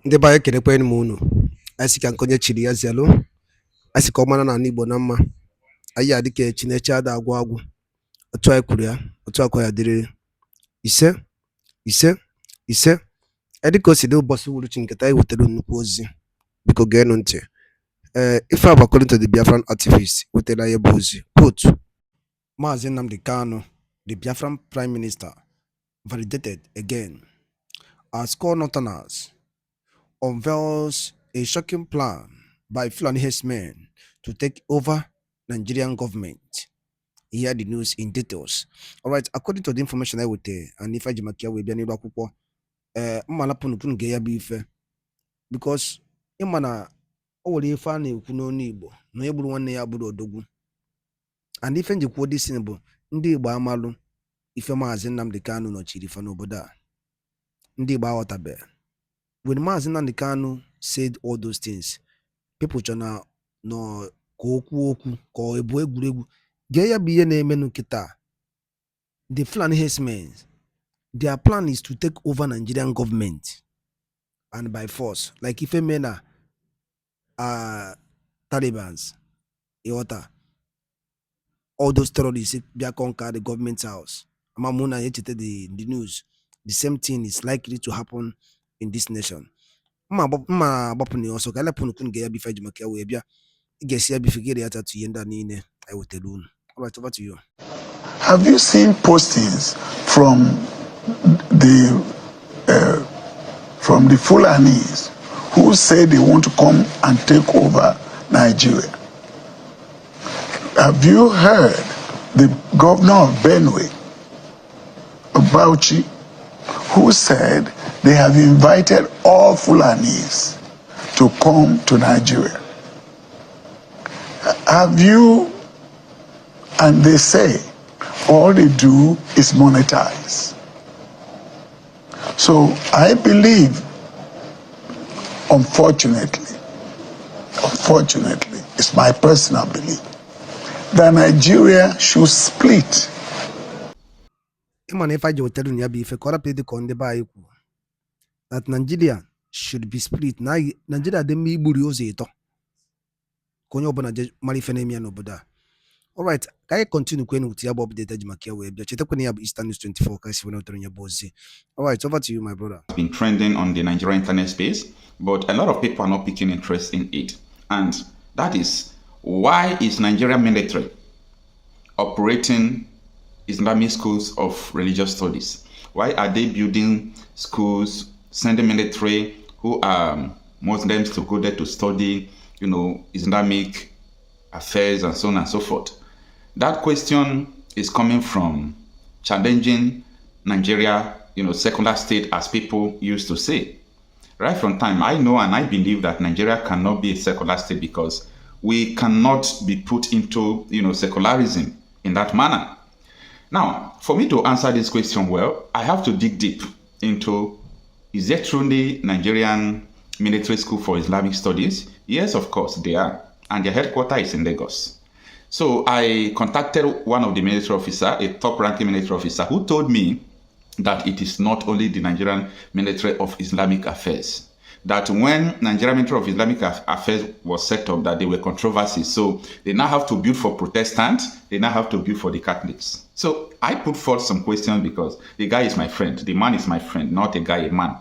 Ndị be anyị ekelekwanụ m unu. Anyị sị ka nke onye chiri ya zelu. Anyị sị ka ọ mara n'ala Igbo na mma. Anyị ya dịka Chineche ada agwụ agwụ. Otu anyị kwuru ya, otu akwa ya dịrịrị. Ise, ise, ise. Dịka o si dị ụbọchị uhuruchi nketa anyị wetara nnukwu ozi. Biko geenụ ntị. Ife a bụ according to the Biafran activist wetara ya bụ ozi. Quote, Maazị Nnamdi Kanu, the Biafran Prime Minister, validated again as co-northerners unveils a shocking plan by Fulani herdsmen to take over Nigerian government. Hear the news in details. All right, according to the information I would tell, and if I jimakia we be anilu akwụkwọ, mmala punu ga ya bụ ife because ịma na o nwere ife a na-ekwu n'onu Igbo na onye gburu nwanne ya bụrụ odogwu, and ife njikwa dị sin bụ ndị Igbo amalụ ife Maazị Nnamdi Kanu nọchiri ife n'obodo a. Ndị Igbo aghọtabeghị. When Maazị Nnamdi Kanu said all those things, people chọna no ka okwu ka ọ ebu egwuregwu. Gee ya bụ ihe na-emenụ kịta. The Fulani herdsmen, their plan is to take over Nigerian government and by force, like ife mee na Talibans, ịghọta, all those terrorists bịa conquer the government house. Amamuna echete the news. The same thing is likely to happen in this nation. Alright, over to you. Have you seen postings from the Fulanis who say they want to come and take over Nigeria? Have you heard the governor of Benue, Bauchi, who said they have invited all Fulanis to come to Nigeria? Have you? And they say all they do is monetize. So I believe, unfortunately, it's my personal belief, that Nigeria should split. That Nigeria should be split. Nigeria de mi buri ozeto. Konyo bona marifenemi anoboda. All right, can I continue when we have updated Makia web? Eastern News 24. All right, over to you, my brother. It's been trending on the Nigerian internet space, but a lot of people are not picking interest in it. And that is, why is Nigerian military operating Islamic schools of religious studies? Why are they building schools, sending military who are Muslims to go there to study, Islamic affairs and so on and so forth? That question is coming from challenging Nigeria, secular state, as people used to say. Right from time, I know and I believe that Nigeria cannot be a secular state because we cannot be put into, secularism in that manner. Now, for me to answer this question well, I have to dig deep into, is there truly Nigerian military school for Islamic studies? Yes, of course, they are. And their headquarters is in Lagos. So I contacted one of the military officer, a top-ranking military officer, who told me that it is not only the Nigerian Military of Islamic Affairs. That when Nigerian Military of Islamic Affairs was set up, that there were controversies. So they now have to build for Protestants, they now have to build for the Catholics. So I put forth some questions because the guy is my friend. The man is my friend, not a guy, a man.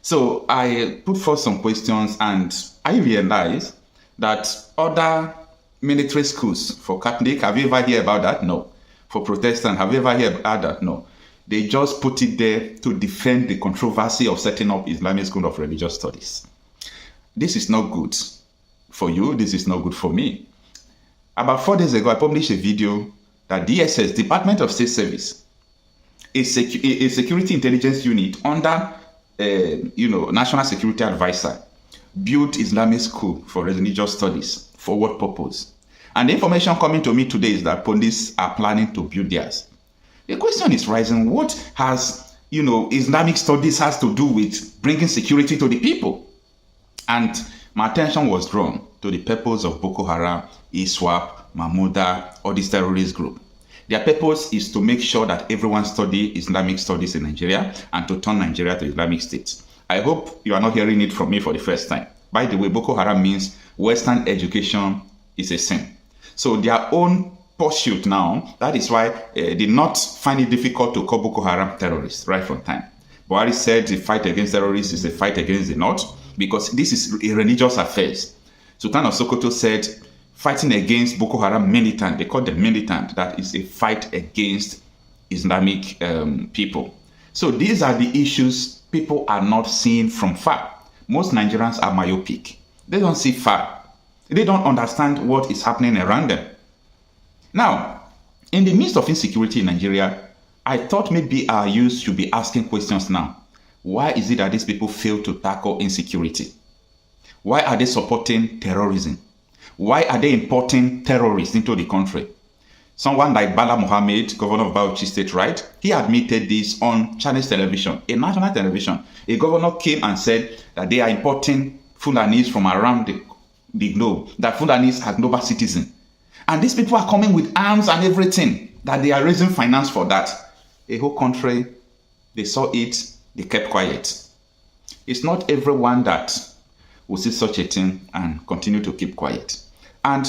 So I put forth some questions and I realized that other military schools for Catholic, have you ever heard about that? No. For Protestant, have you ever heard about that? No. They just put it there to defend the controversy of setting up Islamic School of Religious Studies. This is not good for you. This is not good for me. About 4 days ago, I published a video that DSS, Department of State Service, a security intelligence unit under, National Security Advisor, built Islamic School for Religious Studies. For what purpose? And the information coming to me today is that police are planning to build theirs. The question is rising, what has, Islamic studies has to do with bringing security to the people? And my attention was drawn to the purpose of Boko Haram, ISWAP, Mahmouda, or this terrorist group. Their purpose is to make sure that everyone study Islamic studies in Nigeria and to turn Nigeria to Islamic State. I hope you are not hearing it from me for the first time. By the way, Boko Haram means Western education is a sin. So their own pursuit now, that is why they did not find it difficult to call Boko Haram terrorists right from time. Buhari said the fight against terrorists is a fight against the North because this is a religious affair. Sultan of Sokoto said fighting against Boko Haram militant, they call them militant, that is a fight against Islamic people. So these are the issues people are not seeing from far. Most Nigerians are myopic. They don't see far. They don't understand what is happening around them. Now, in the midst of insecurity in Nigeria, I thought maybe our youth should be asking questions now. Why is it that these people fail to tackle insecurity? Why are they supporting terrorism? Why are they importing terrorists into the country? Someone like Bala Mohammed, governor of Bauchi State, right? He admitted this on Chinese television, a national television. A governor came and said that they are importing Fulanis from around the globe, that Fulanis are global citizens. And these people are coming with arms and everything, that they are raising finance for that. A whole country, they saw it, they kept quiet. It's not everyone that will see such a thing and continue to keep quiet. And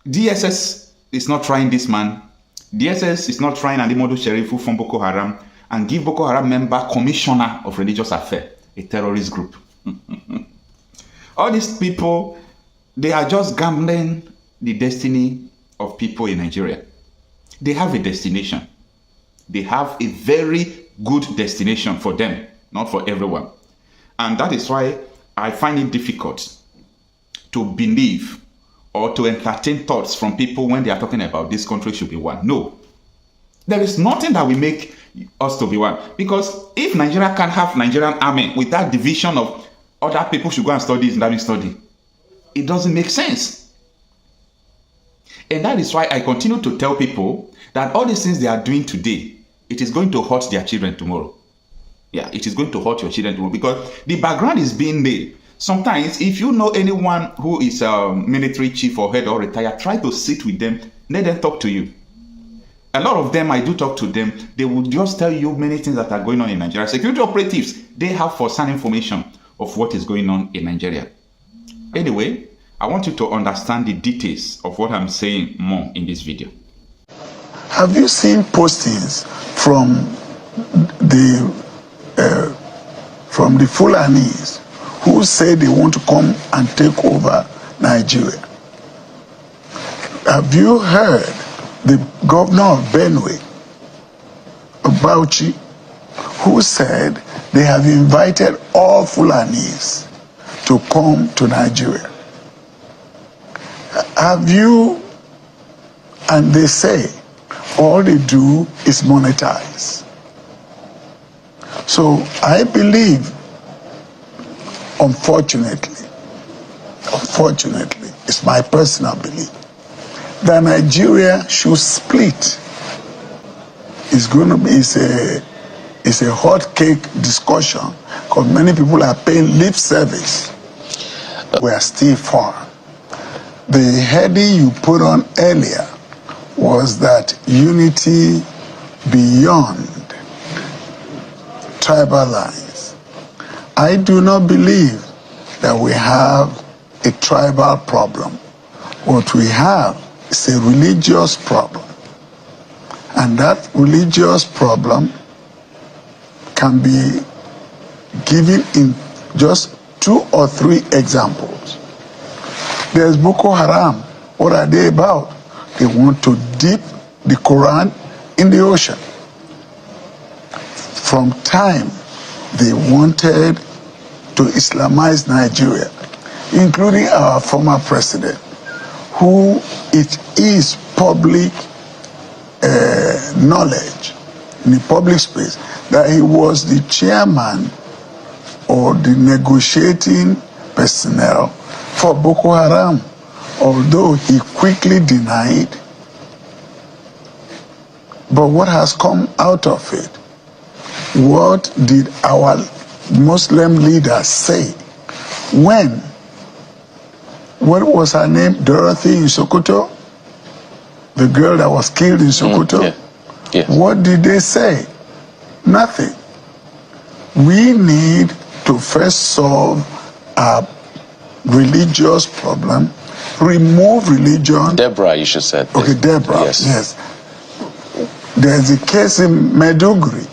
DSS is not trying this man. DSS is not trying Adimodu Sherifu from Boko Haram and give Boko Haram member commissioner of religious affairs, a terrorist group. All these people, they are just gambling the destiny of people in Nigeria. They have a destination. They have a very good destination for them, not for everyone. And that is why I find it difficult to believe or to entertain thoughts from people when they are talking about this country should be one. No. There is nothing that will make us to be one. Because if Nigeria can have Nigerian army with that division of other people should go and study Islamic study, it doesn't make sense. And that is why I continue to tell people that all these things they are doing today, it is going to hurt their children tomorrow. Yeah, it is going to hurt your children tomorrow because the background is being laid. Sometimes, if you know anyone who is a military chief or head or retired, try to sit with them, let them talk to you. A lot of them, I do talk to them, they will just tell you many things that are going on in Nigeria. Security operatives, they have first-hand information of what is going on in Nigeria. Anyway, I want you to understand the details of what I'm saying more in this video. Have you seen postings from the Fulanis who say they want to come and take over Nigeria? Have you heard the governor of Benue, of Bauchi, who said they have invited all Fulanis to come to Nigeria? Have you, and they say all they do is monetize. So I believe, unfortunately, it's my personal belief, that Nigeria should split. It's going to be, it's a hot cake discussion because many people are paying lip service. We are still far. The heading you put on earlier was that unity beyond tribal lines. I do not believe that we have a tribal problem. What we have is a religious problem. And that religious problem can be given in just 2 or 3 examples. There's Boko Haram. What are they about? They want to dip the Quran in the ocean. From time they wanted to Islamize Nigeria, including our former president, who it is public knowledge in the public space that he was the chairman or the negotiating personnel for Boko Haram, although he quickly denied. But what has come out of it? What did our Muslim leaders say when, what was her name, Dorothy in Sokoto? The girl that was killed in Sokoto? Yeah. Yes. What did they say? Nothing. We need to to first solve a religious problem, remove religion. Deborah, you should say. Okay, Deborah, yes. There's a case in Maiduguri.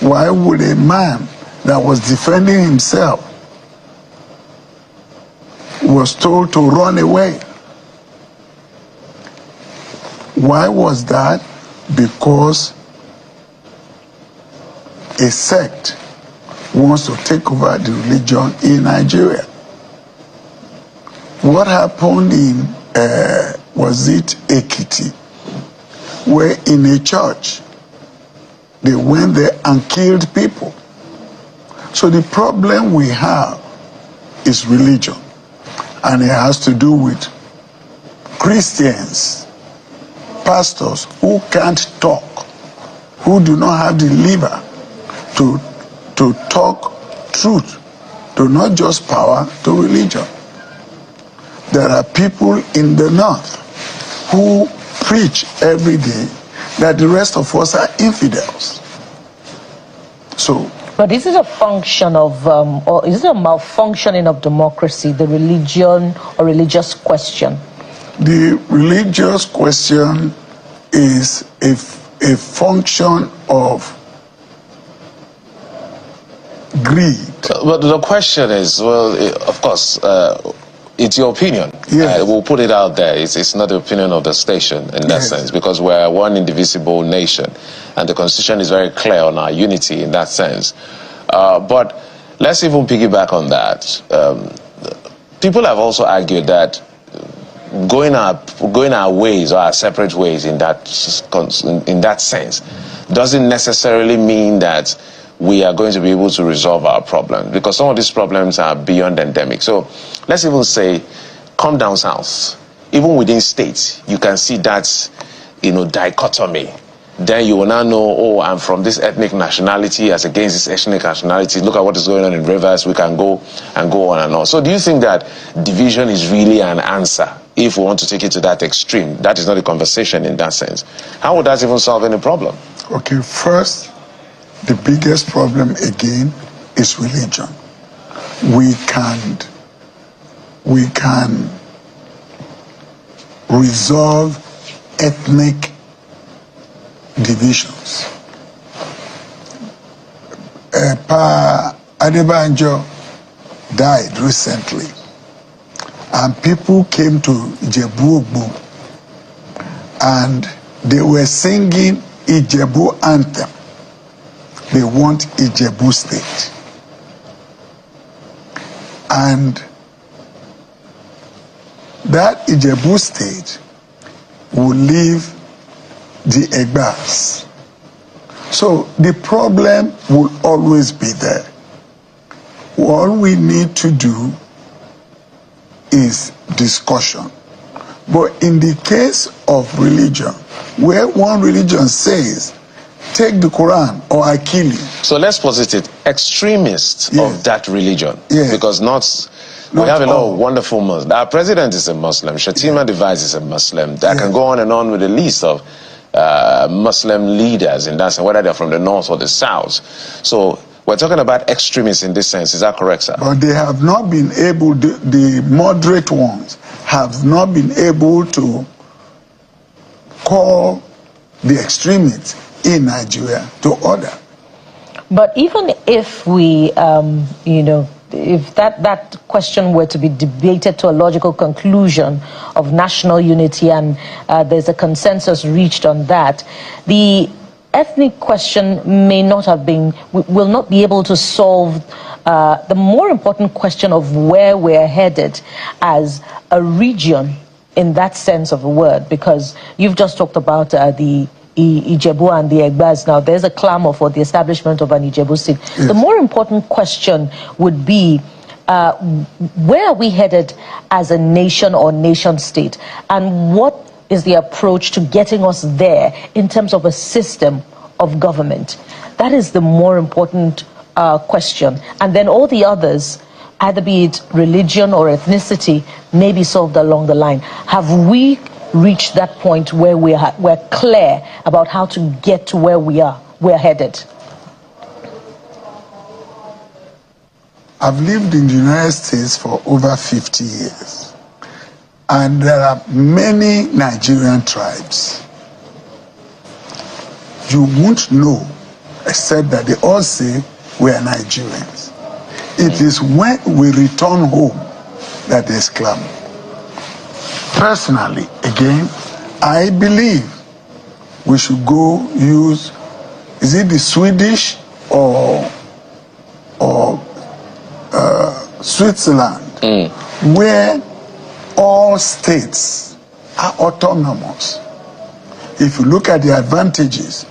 Why would a man that was defending himself was told to run away? Why was that? Because a sect wants to take over the religion in Nigeria. What happened in, was it Ekiti, where in a church, they went there and killed people. So the problem we have is religion, and it has to do with Christians, pastors who can't talk, who do not have the liver to talk truth, to not just power, to religion. There are people in the north who preach every day that the rest of us are infidels. So, but is it a function of, or is it a malfunctioning of democracy, the religion or religious question? The religious question is a function of greed. But the question is, well, of course, it's your opinion. Yes. We'll put it out there. It's not the opinion of the station in that sense, because we're one indivisible nation, and the Constitution is very clear on our unity in that sense. But let's even piggyback on that. People have also argued that going our ways or our separate ways in that sense doesn't necessarily mean that we are going to be able to resolve our problem, because some of these problems are beyond endemic. So let's even say, come down south, even within states, you can see that, dichotomy. Then you will now know, oh, I'm from this ethnic nationality as against this ethnic nationality. Look at what is going on in Rivers. We can go and go on and on. So do you think that division is really an answer if we want to take it to that extreme? That is not a conversation in that sense. How would that even solve any problem? Okay, first, the biggest problem again is religion. We can resolve ethnic divisions. Pa Adebanjo died recently, and people came to Ijebu and they were singing Ijebu anthem. They want Ijebu state. And that Ijebu state will leave the Egbas. So the problem will always be there. All we need to do is discussion. But in the case of religion, where one religion says, take the Quran or I kill you. So let's posit it, extremists of that religion. Yes. Because we have a lot of wonderful Muslims. Our president is a Muslim. Shatima Device is a Muslim. I can go on and on with a list of Muslim leaders in that sense, whether they're from the north or the south. So we're talking about extremists in this sense. Is that correct, sir? But they have not been able, the moderate ones have not been able to call the extremists in Nigeria to order. But even if we, if that question were to be debated to a logical conclusion of national unity, and there's a consensus reached on that, the ethnic question may not have been, will not be able to solve the more important question of where we're headed as a region in that sense of the word, because you've just talked about the Ijebu and the Egbas. Now there's a clamor for the establishment of an Ijebu state. Yes. The more important question would be, where are we headed as a nation or nation state, and what is the approach to getting us there in terms of a system of government? That is the more important question. And then all the others, either be it religion or ethnicity, may be solved along the line. Have we reached that point where we're clear about how to get to where we're headed? I've lived in the United States for over 50 years. And there are many Nigerian tribes. You won't know, except that they all say we are Nigerians. It is when we return home that there's clamor. Personally, again, I believe we should go use, is it the Swedish or Switzerland, where all states are autonomous. If you look at the advantages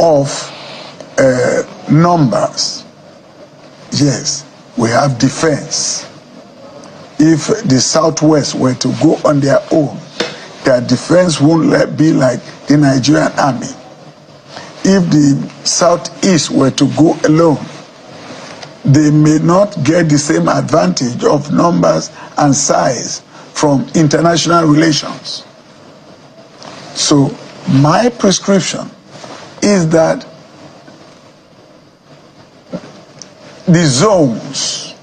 of numbers, yes, we have defense. If the Southwest were to go on their own, their defense won't be like the Nigerian army. If the Southeast were to go alone, they may not get the same advantage of numbers and size from international relations. So my prescription is that the zones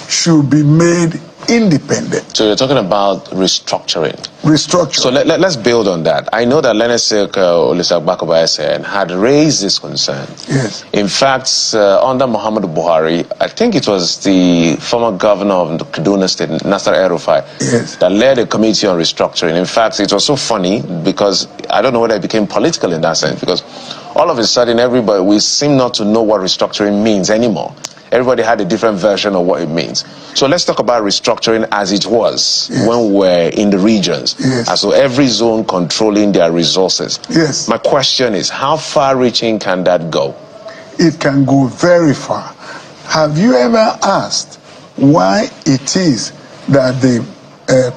should be made independent. So you're talking about restructuring. Restructuring. So let's build on that. I know that Lenesek Olusegun had raised this concern. Yes. In fact, under Muhammadu Buhari, I think it was the former governor of Kaduna State, Nasser El-Rufai, yes, that led a committee on restructuring. In fact, it was so funny because I don't know whether it became political in that sense, because all of a sudden we seem not to know what restructuring means anymore. Everybody had a different version of what it means. So let's talk about restructuring as it was, yes, when we were in the regions. Yes. And so every zone controlling their resources. Yes. My question is, how far-reaching can that go? It can go very far. Have you ever asked why it is that the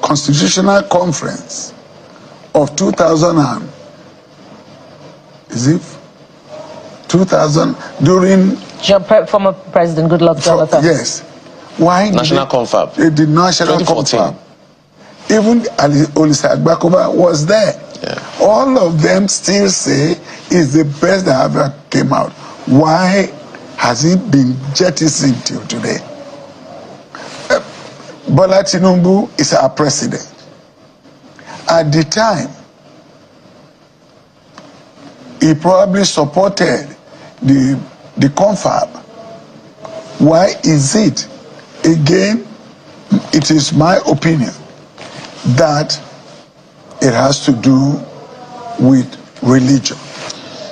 Constitutional Conference of 2000 during Former President Goodluck Jonathan. Yes. Why? National Confab. The National 2014. Confab. Even Olusegun Agbakoba was there. Yeah. All of them still say it's the best that ever came out. Why has it been jettisoned till today? Bola Tinubu is our president. At the time, he probably supported the confab. Why is it? Again, it is my opinion that it has to do with religion.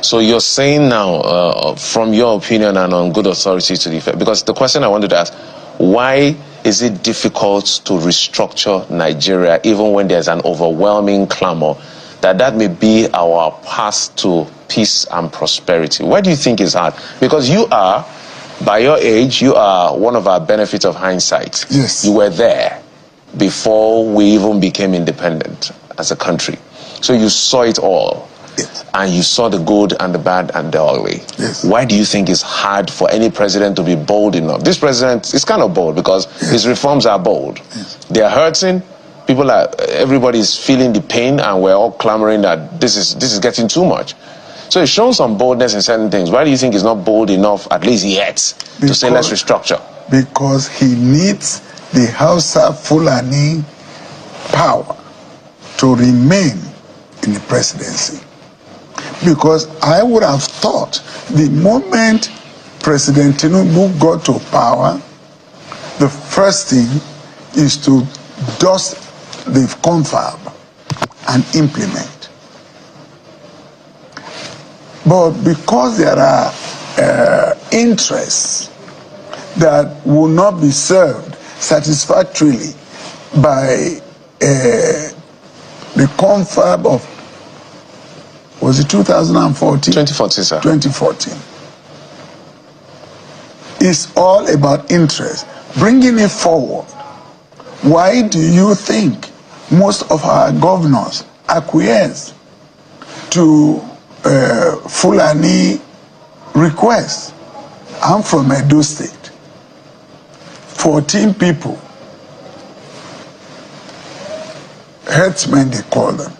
So you're saying now, from your opinion and on good authority to the effect, because the question I wanted to ask, why is it difficult to restructure Nigeria even when there's an overwhelming clamor that may be our path to peace and prosperity? Why do you think it's hard? Because you are, by your age, you are one of our benefits of hindsight. Yes. You were there before we even became independent as a country. So you saw it all. Yes. And you saw the good and the bad and the ugly. Yes. Why do you think it's hard for any president to be bold enough? This president is kind of bold because his reforms are bold. Yes. They are hurting. Everybody's feeling the pain, and we're all clamoring that this is getting too much. So he's shown some boldness in certain things. Why do you think he's not bold enough, at least yet, to say let's restructure? Because he needs the Hausa Fulani power to remain in the presidency. Because I would have thought the moment President Tinubu got to power, the first thing is to dust the confab and implement. But because there are interests that will not be served satisfactorily by the confab of, was it 2014? 2014, sir. 2014. It's all about interest. Bringing it forward. Why do you think most of our governors acquiesce to Fulani requests? I'm from Edo State. 14 people, herdsmen they call them,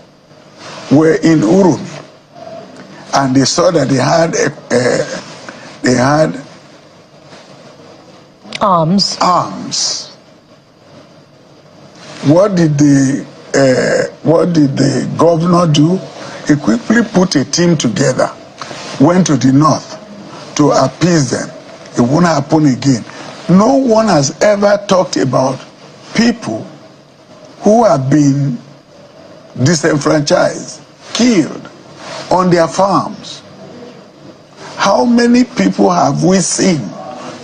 were in Urumi, and they saw that they had Arms. What did the governor do? He quickly put a team together, went to the north to appease them. It won't happen again. No one has ever talked about people who have been disenfranchised, killed on their farms. How many people have we seen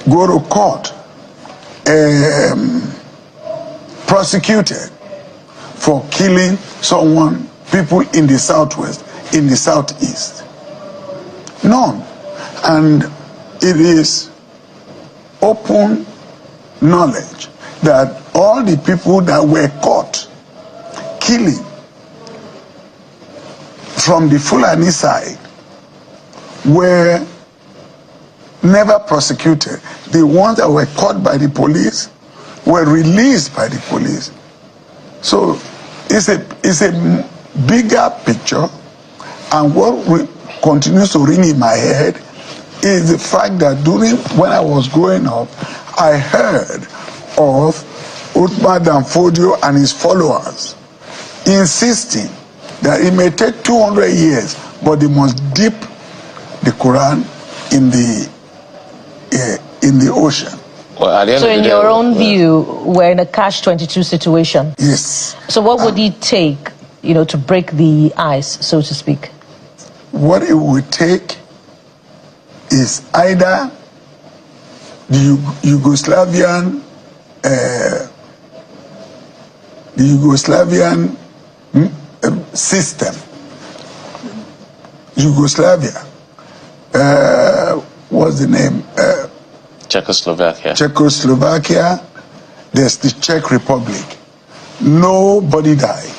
go to court, prosecuted for killing people in the southwest, in the southeast? None. And it is open knowledge that all the people that were caught killing from the Fulani side were never prosecuted. The ones that were caught by the police were released by the police. So it's a bigger picture, and what continues to ring in my head is the fact that when I was growing up, I heard of Uthman Danfodio and his followers insisting that it may take 200 years, but they must dip the Quran in the ocean. Well, so in your own view, we're in a catch-22 situation. Yes. So what would it take, to break the ice, so to speak? What it would take is either the Yugoslavian system, Yugoslavia, what's the name? Czechoslovakia, there's the Czech Republic. Nobody died.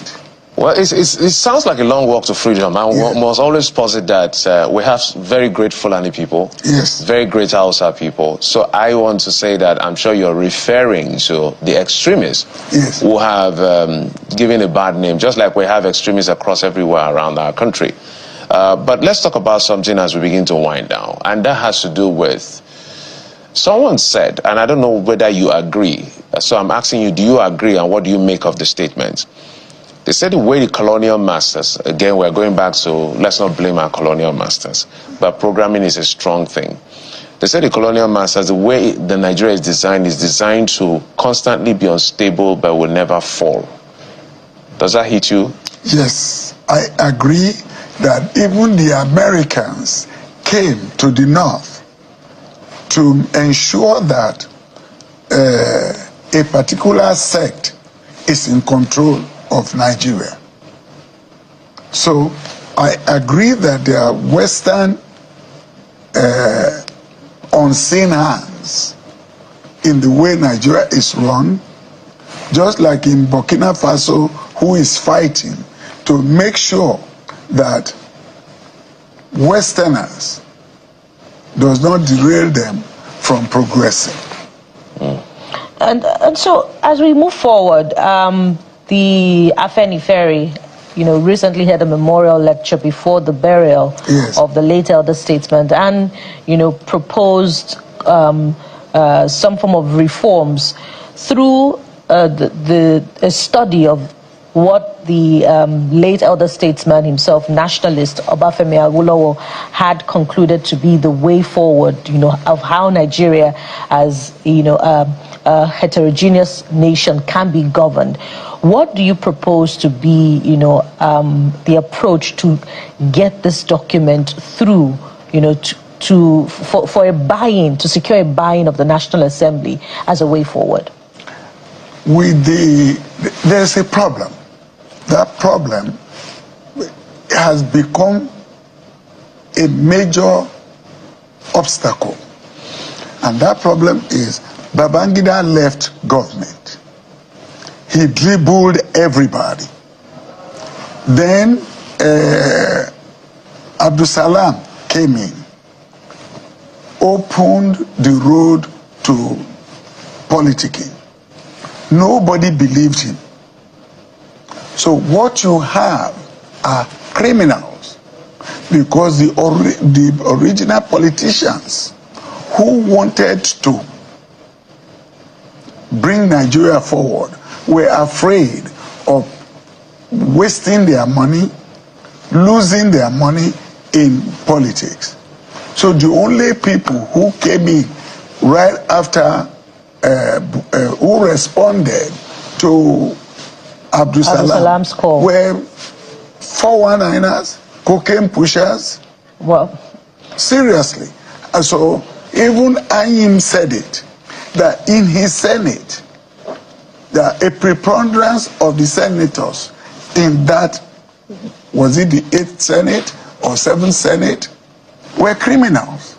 Well, it sounds like a long walk to freedom. And one must always posit that we have very great Fulani people, yes, very great Hausa people. So I want to say that I'm sure you're referring to the extremists, yes, who have given a bad name, just like we have extremists across everywhere around our country. But let's talk about something as we begin to wind down, and that has to do with, someone said, and I don't know whether you agree, so I'm asking you, do you agree, and what do you make of the statement? They said the way the colonial masters, again, we're going back to, let's not blame our colonial masters, but programming is a strong thing. They said the colonial masters, the way the Nigeria is designed to constantly be unstable but will never fall. Does that hit you? Yes, I agree that even the Americans came to the north to ensure that a particular sect is in control of Nigeria. So I agree that there are Western unseen hands in the way Nigeria is run, just like in Burkina Faso, who is fighting to make sure that Westerners does not derail them from progressing. And so as we move forward, the Afenifere, recently had a memorial lecture before the burial, yes, of the late elder statesman, and, proposed some form of reforms through a study of what the late elder statesman himself, nationalist Obafemi Awolowo, had concluded to be the way forward, of how Nigeria, as a heterogeneous nation, can be governed. What do you propose to be, the approach to get this document through, for a buy-in, to secure a buy-in of the National Assembly as a way forward? There's a problem. That problem has become a major obstacle. And that problem is Babangida left government. He dribbled everybody. Then Abdul Salam came in, opened the road to politicking. Nobody believed him. So what you have are criminals, because the original politicians who wanted to bring Nigeria forward were afraid of wasting their money, losing their money in politics. So the only people who came in right after, who responded to Abdul Salam's call were 419ers, cocaine pushers. Well, Seriously. And so even Ayim said it, that in his Senate, that a preponderance of the senators in that, was it the 8th Senate or 7th Senate, were criminals.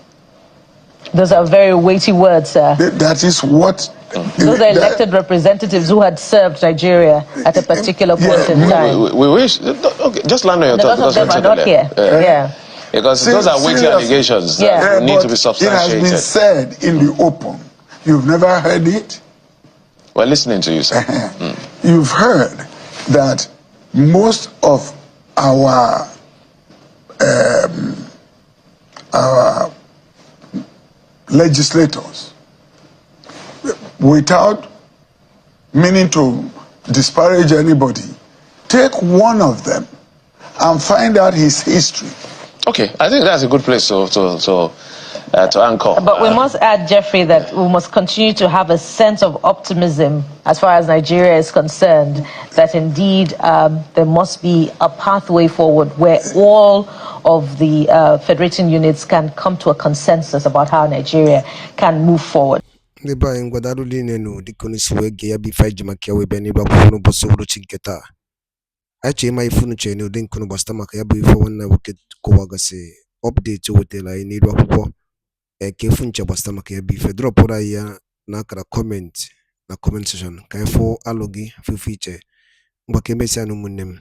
those are very weighty words, sir. That is what... Those are elected representatives who had served Nigeria at a particular point in time. We wish. Okay, just land on your And a thought. lot of them are not here. Yeah. Because those are weighty allegations that need to be substantiated. It has been said in the open. You've never heard it? We're listening to you, sir. You've heard that most of our legislators, without meaning to disparage anybody, take one of them and find out his history. Okay, I think that's a good place to anchor. But we must add, Jeffrey, that we must continue to have a sense of optimism as far as Nigeria is concerned, that indeed there must be a pathway forward where all of the federating units can come to a consensus about how Nigeria can move forward. Neba ngwadaru linenu dikoni swege ya bifa jimakia webeni bakunu bosoro chinketa. Ache ma ifunu chene udin kunu basta maka ya bifa wana wicket kowagase update wotela ini rwapo kefuncha basta maka ya bifa drop ora ya na kara comment na comment section kaifo alogi fifiche mbakembe sanu munem